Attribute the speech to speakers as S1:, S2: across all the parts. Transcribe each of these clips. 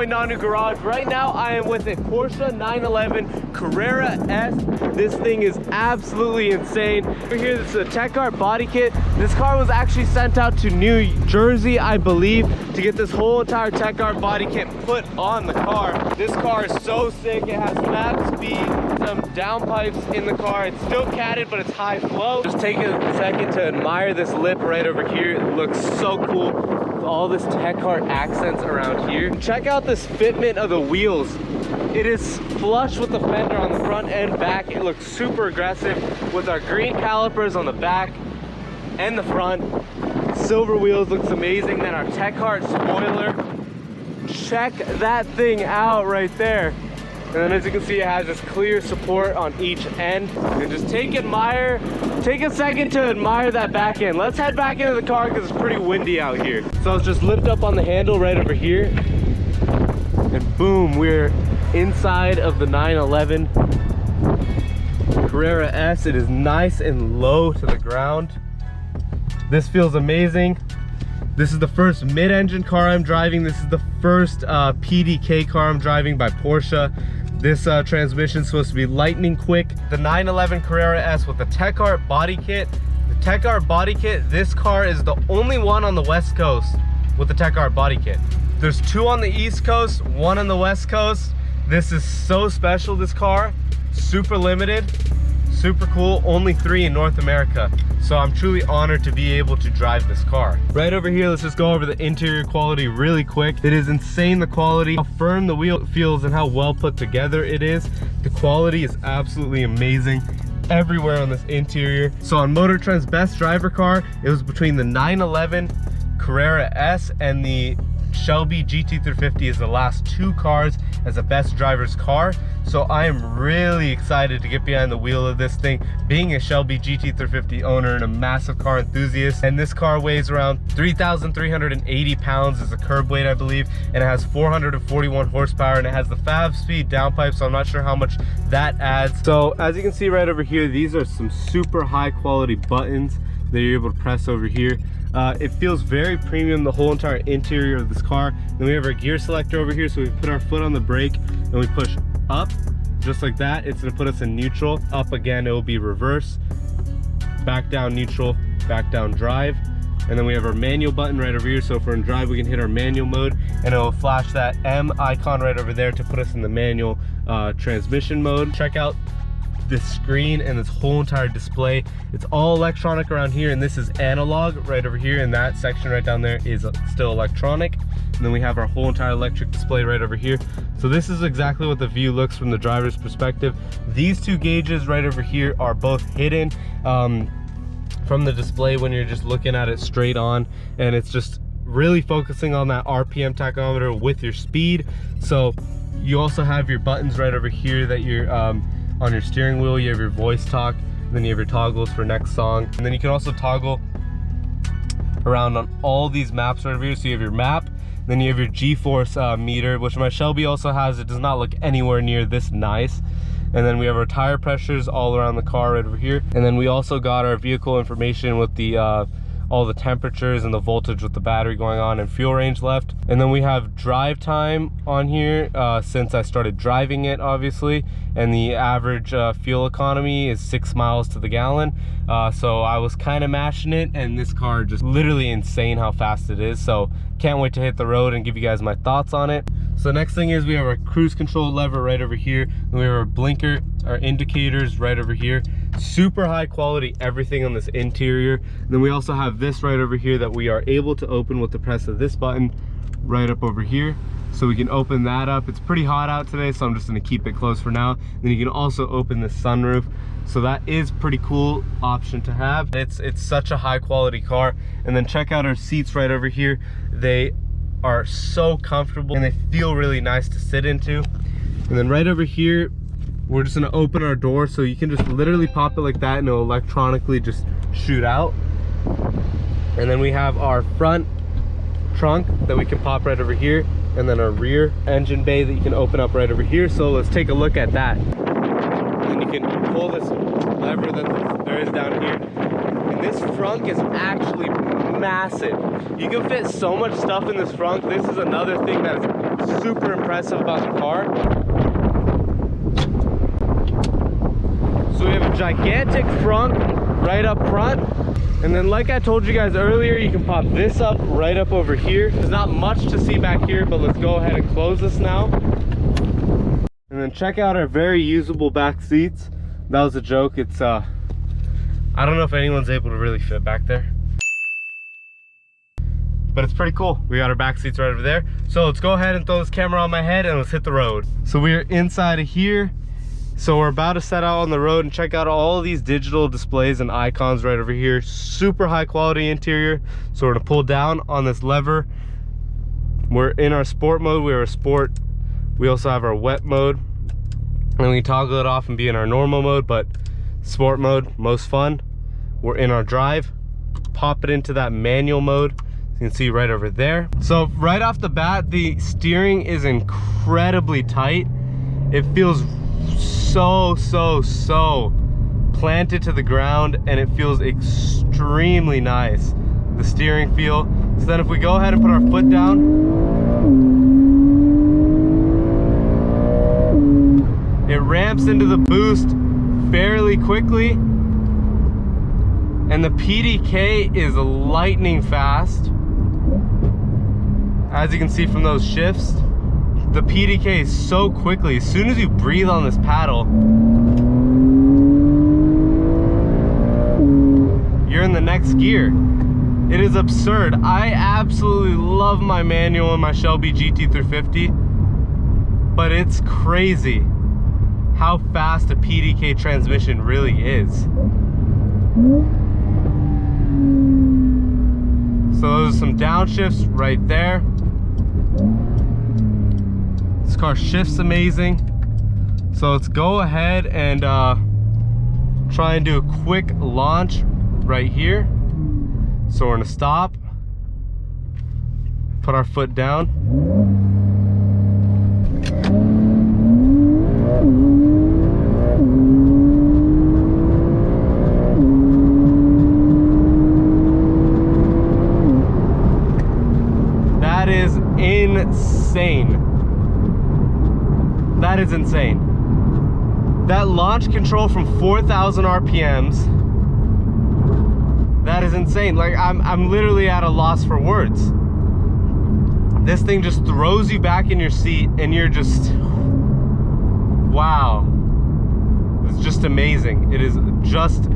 S1: going on in garage. Right now I am with a Porsche 911 Carrera S. This thing is absolutely insane. Over here, this is a TechArt Body kit. This car was actually sent out to New Jersey, I believe, to get this whole entire TechArt Body kit put on the car. This car is so sick. It has max speed, some downpipes in the car. It's still catted, but it's high flow. Just take a second to admire this lip right over here. It looks so cool with all this TechArt accents around here. Check out this fitment of the wheels. It is flush with the fender on the front and back. It looks super aggressive with our green calipers on the back and the front. Silver wheels looks amazing. Then our TechArt spoiler. Check that thing out right there. And then as you can see, it has this clear support on each end. And just take a second to admire that back end. Let's head back into the car because it's pretty windy out here. So let's just lift up on the handle right over here. And boom, we're inside of the 911 Carrera S. It is nice and low to the ground. This feels amazing. This is the first mid-engine car I'm driving. This is the first PDK car I'm driving by Porsche. This transmission is supposed to be lightning quick. The 911 Carrera S with the TechArt Body kit. The TechArt Body kit, this car is the only one on the West Coast with the TechArt Body kit. There's two on the East Coast, one on the West Coast. This is so special, this car. Super limited, super cool, only 3 in North America. So I'm truly honored to be able to drive this car. Right over here, let's just go over the interior quality really quick. It is insane, the quality, how firm the wheel feels and how well put together it is. The quality is absolutely amazing everywhere on this interior. So on Motor Trend's best driver car, it was between the 911 Carrera S and the Shelby Gt350 is the last 2 cars as a best driver's car. So I am really excited to get behind the wheel of this thing, being a Shelby Gt350 owner and a massive car enthusiast. And this car weighs around 3,380 pounds is the curb weight, I believe, and it has 441 horsepower, and it has the 5-speed downpipe, so I'm not sure how much that adds. So as you can see right over here, these are some super high quality buttons that you're able to press over here. It feels very premium, the whole entire interior of this car. Then we have our gear selector over here, so we put our foot on the brake and we push up, just like that. It's gonna put us in neutral. Up again, it will be reverse. Back down, neutral. Back down, drive. And then we have our manual button right over here, so if we're in drive, we can hit our manual mode, and it will flash that M icon right over there to put us in the manual transmission mode. Check out this screen and this whole entire display. It's all electronic around here, and this is analog right over here, and that section right down there is still electronic. And then we have our whole entire electric display right over here. So this is exactly what the view looks from the driver's perspective. These 2 gauges right over here are both hidden from the display when you're just looking at it straight on, and it's just really focusing on that RPM tachometer with your speed. So you also have your buttons right over here that you're on your steering wheel. You have your voice talk, then you have your toggles for next song, and then you can also toggle around on all these maps right over here. So you have your map, then you have your G-force meter, which my Shelby also has. It does not look anywhere near this nice. And then we have our tire pressures all around the car right over here, and then we also got our vehicle information with the all the temperatures and the voltage with the battery going on, and fuel range left. And then we have drive time on here since I started driving it, obviously, and the average fuel economy is 6 miles to the gallon. So I was kind of mashing it, and this car just literally insane how fast it is. So can't wait to hit the road and give you guys my thoughts on it. So next thing is we have our cruise control lever right over here, and we have our blinker, our indicators right over here. Super high quality everything on this interior. And then we also have this right over here that we are able to open with the press of this button right up over here. So we can open that up. It's pretty hot out today, so I'm just going to keep it closed for now. Then you can also open the sunroof. So that is pretty cool option to have. It's such a high quality car. And then check out our seats right over here. They are so comfortable and they feel really nice to sit into. And then right over here, we're just going to open our door, so you can just literally pop it like that and it'll electronically just shoot out. And then we have our front trunk that we can pop right over here, and then our rear engine bay that you can open up right over here. So let's take a look at that. And then you can pull this lever that there is down here, and this frunk is actually massive. You can fit so much stuff in this frunk. This is another thing that's super impressive about the car. So we have a gigantic front right up front. And then like I told you guys earlier, you can pop this up right up over here. There's not much to see back here, but let's go ahead and close this now. And then check out our very usable back seats. That was a joke. It's I don't know if anyone's able to really fit back there, but it's pretty cool. We got our back seats right over there. So let's go ahead and throw this camera on my head and let's hit the road. So we're inside of here. So we're about to set out on the road and check out all of these digital displays and icons right over here. Super high quality interior. So we're gonna pull down on this lever. We're in our sport mode. We are a sport. We also have our wet mode. And we can toggle it off and be in our normal mode, but sport mode, most fun. We're in our drive. Pop it into that manual mode. You can see right over there. So right off the bat, the steering is incredibly tight. It feels so planted to the ground, and it feels extremely nice, the steering feel. So then if we go ahead and put our foot down, it ramps into the boost fairly quickly, and the PDK is lightning fast. As you can see from those shifts, the PDK is so quickly. As soon as you breathe on this paddle, you're in the next gear. It is absurd. I absolutely love my manual and my Shelby Gt350, but it's crazy how fast a PDK transmission really is. So those are some downshifts right there. This car shifts amazing. So let's go ahead and try and do a quick launch right here. So we're gonna stop, put our foot down. That is insane. That is insane. That launch control from 4,000 RPMs, that is insane. Like I'm literally at a loss for words. This thing just throws you back in your seat and you're just, wow. It's just amazing. It is just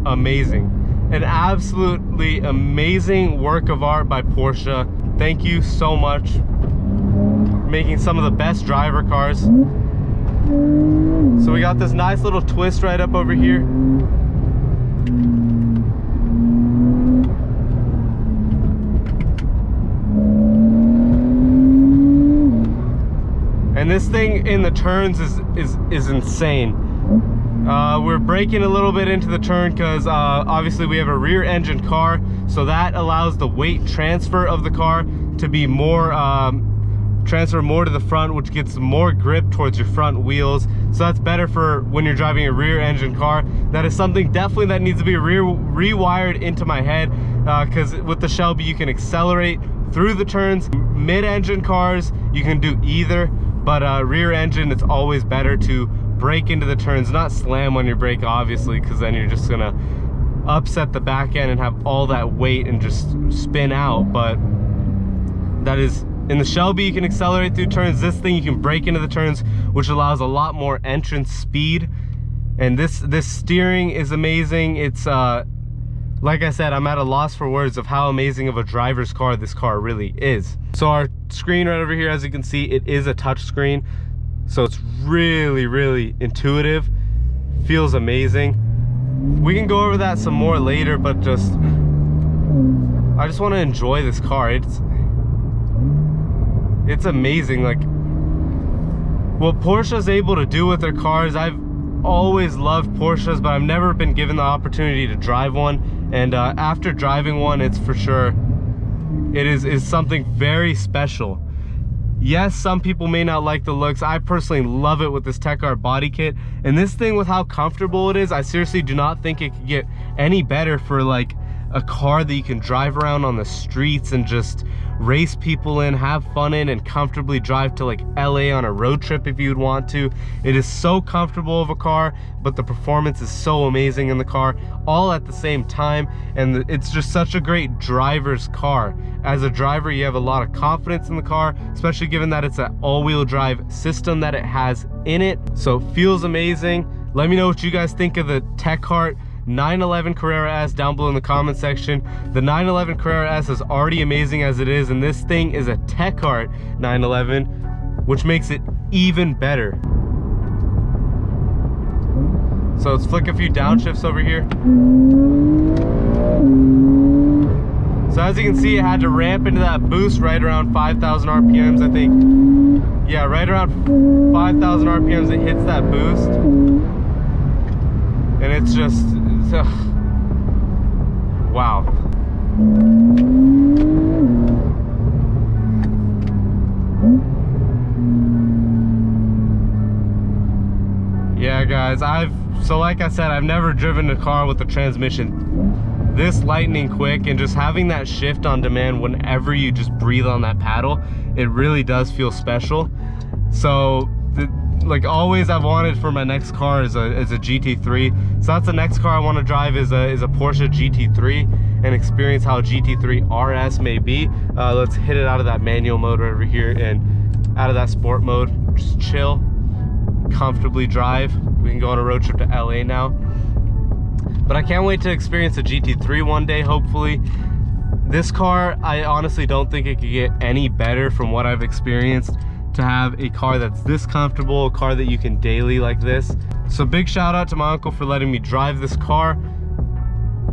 S1: amazing. An absolutely amazing work of art by Porsche. Thank you so much for making some of the best driver cars. So we got this nice little twist right up over here. And this thing in the turns is insane. We're braking a little bit into the turn because obviously we have a rear engine car, so that allows the weight transfer of the car to be more transfer more to the front, which gets more grip towards your front wheels. So that's better for when you're driving a rear engine car. That is something definitely that needs to be rewired into my head, because with the Shelby you can accelerate through the turns. Mid-engine cars you can do either, but rear engine, it's always better to brake into the turns, not slam on your brake obviously, because then you're just gonna upset the back end and have all that weight and just spin out. But that is, in the Shelby you can accelerate through turns. This thing you can brake into the turns, which allows a lot more entrance speed. And this steering is amazing. It's like I said, I'm at a loss for words of how amazing of a driver's car this car really is. So our screen right over here, as you can see, it is a touch screen. So it's really intuitive, feels amazing. We can go over that some more later, but I just want to enjoy this car. It's amazing, like what Porsche's able to do with their cars. I've always loved Porsches, but I've never been given the opportunity to drive one. And after driving one, it's for sure, it is something very special. Yes, some people may not like the looks. I personally love it with this TechArt Body kit. And this thing, with how comfortable it is, I seriously do not think it could get any better for like a car that you can drive around on the streets and just race people in, have fun in, and comfortably drive to like LA on a road trip if you'd want to. It is so comfortable of a car, but the performance is so amazing in the car, all at the same time. And it's just such a great driver's car. As a driver, you have a lot of confidence in the car, especially given that it's an all-wheel drive system that it has in it. So it feels amazing. Let me know what you guys think of the Techart 911 Carrera S down below in the comment section. The 911 Carrera S is already amazing as it is, and this thing is a Techart 911, which makes it even better. So let's flick a few downshifts over here. So as you can see, it had to ramp into that boost right around 5,000 RPMs, I think. Yeah, right around 5,000 RPMs it hits that boost. And it's just, wow. Yeah guys, so like I said, I've never driven a car with a transmission this lightning quick, and just having that shift on demand whenever you just breathe on that paddle, it really does feel special. So like always, I've wanted for my next car is a GT3. So that's the next car I want to drive is a Porsche GT3 and experience how a GT3 RS may be. Let's hit it out of that manual mode right over here and out of that sport mode. Just chill, comfortably drive. We can go on a road trip to LA now. But I can't wait to experience a GT3 one day, hopefully. This car, I honestly don't think it could get any better from what I've experienced. To have a car that's this comfortable, a car that you can daily like this. So big shout out to my uncle for letting me drive this car.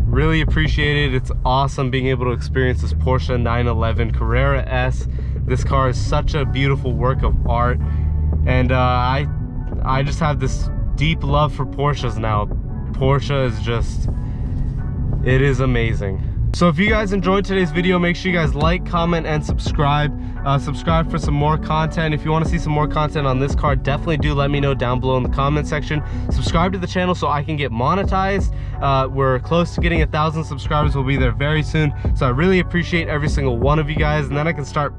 S1: Really appreciate it. It's awesome being able to experience this Porsche 911 Carrera S. This car is such a beautiful work of art, and I just have this deep love for Porsches now. Porsche is just, it is amazing. So if you guys enjoyed today's video, make sure you guys like, comment, and subscribe. Subscribe for some more content. If you want to see some more content on this car, definitely do let me know down below in the comment section. Subscribe to the channel so I can get monetized. We're close to getting 1,000 subscribers. We'll be there very soon. So I really appreciate every single one of you guys, and then I can start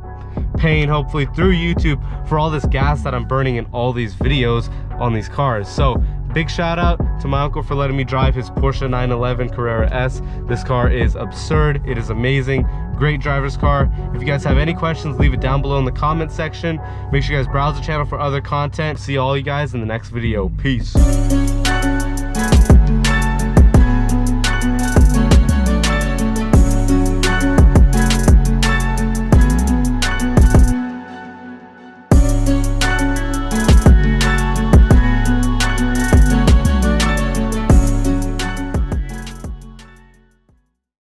S1: paying, hopefully through YouTube, for all this gas that I'm burning in all these videos on these cars. So big shout out to my uncle for letting me drive his Porsche 911 Carrera S. This car is absurd. It is amazing. Great driver's car. If you guys have any questions, leave it down below in the comment section. Make sure you guys browse the channel for other content. See all you guys in the next video. Peace.